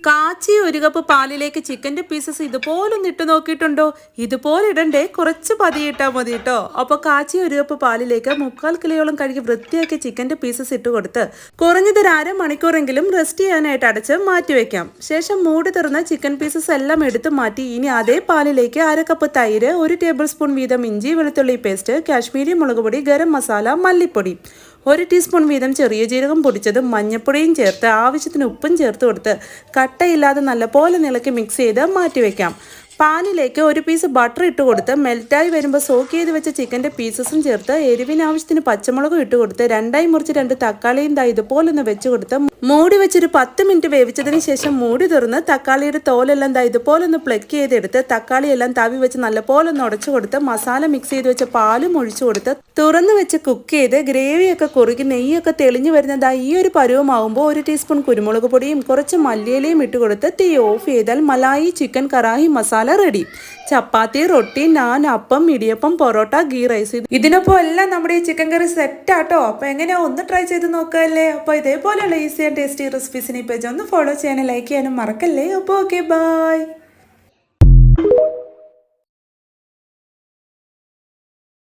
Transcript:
കാച്ചി ഒരു കപ്പ് പാലിലേക്ക് ചിക്കൻ്റെ പീസസ് ഇതുപോലൊന്ന് ഇട്ട് നോക്കിയിട്ടുണ്ടോ? ഇതുപോലെ ഇടണ്ടേ, കുറച്ച് പതിയിട്ടാൽ മതി കേട്ടോ. അപ്പോൾ കാച്ചി ഒരു കപ്പ് പാലിലേക്ക് 3/4 കിലോയോളം കഴുകി വൃത്തിയാക്കി ചിക്കൻ്റെ പീസസ് ഇട്ട് കൊടുത്ത് കുറഞ്ഞത് ഒരു അരമണിക്കൂറെങ്കിലും റെസ്റ്റ് ചെയ്യാനായിട്ട് അടച്ച് മാറ്റി വെക്കാം. ശേഷം മൂടി തുറന്ന ചിക്കൻ പീസസ് എല്ലാം എടുത്ത് മാറ്റി ഇനി അതേ പാലിലേക്ക് 1/2 കപ്പ് തൈര്, 1 ടേബിൾ സ്പൂൺ വീതം ഇഞ്ചി വെളുത്തുള്ളി പേസ്റ്റ്, കാശ്മീരി മുളക് പൊടി, ഗരം മസാല, മല്ലിപ്പൊടി, 1 ടീസ്പൂൺ വീതം ചെറിയ ജീരകം പൊടിച്ചതും മഞ്ഞപ്പൊടിയും ചേർത്ത് ആവശ്യത്തിന് ഉപ്പും ചേർത്ത് കൊടുത്ത് കട്ടയില്ലാതെ നല്ലപോലെ ഇളക്കി മിക്സ് ചെയ്ത് മാറ്റിവെക്കാം. പാനിലേക്ക് 1 പീസ് ബട്ടർ ഇട്ട് കൊടുത്ത് മെൽറ്റായി വരുമ്പോൾ സോക്ക് ചെയ്ത് വെച്ച ചിക്കൻ്റെ പീസസും ചേർത്ത് എരിവിന് ആവശ്യത്തിന് പച്ചമുളകും ഇട്ട് കൊടുത്ത് 2ആയി മുറിച്ച് 2 തക്കാളിയും ഇതുപോലൊന്ന് വെച്ച് കൊടുത്ത് മൂടി വെച്ചൊരു 10 മിനിറ്റ് വേവിച്ചതിന് ശേഷം മൂടി തുറന്ന് തക്കാളിയുടെ തോലെല്ലാം ഇതുപോലൊന്ന് പ്ലക്ക് ചെയ്തെടുത്ത് തക്കാളിയെല്ലാം തവി വെച്ച് നല്ലപോലെ ഒന്ന് ഉടച്ചു കൊടുത്ത് മസാല മിക്സ് ചെയ്ത് വെച്ച പാലും ഒഴിച്ചു കൊടുത്ത് തുറന്ന് വെച്ച് കുക്ക് ചെയ്ത് ഗ്രേവിയൊക്കെ കുറുകി നെയ്യൊക്കെ തെളിഞ്ഞു വരുന്നത് ഈ ഒരു പരുവമാകുമ്പോൾ 1 ടീസ്പൂൺ കുരുമുളക് പൊടിയും കുറച്ച് മല്ലിയിലയും ഇട്ട് കൊടുത്ത് തീ ഓഫ് ചെയ്താൽ മലായി ചിക്കൻ കറാഹി മസാല റെഡി. ചപ്പാത്തി, റൊട്ടി, നാൻ, അപ്പം, ഇടിയപ്പം, പൊറോട്ട, ഗീ റൈസ് ഇതിനൊപ്പം എല്ലാം നമ്മുടെ ഈ ചിക്കൻ കറി സെറ്റാട്ടോ. അപ്പോൾ എങ്ങനെയാ, ഒന്ന് ട്രൈ ചെയ്ത് നോക്കാമല്ലേ? അപ്പോൾ ഇതേപോലെയുള്ള ഈസി ആൻഡ് ടേസ്റ്റി റെസിപ്പീസിന് ഈ പേജ് ഒന്ന് ഫോളോ ചെയ്യാനും ലൈക്ക് ചെയ്യാനും മറക്കല്ലേ. അപ്പോൾ ഓക്കെ, ബൈ.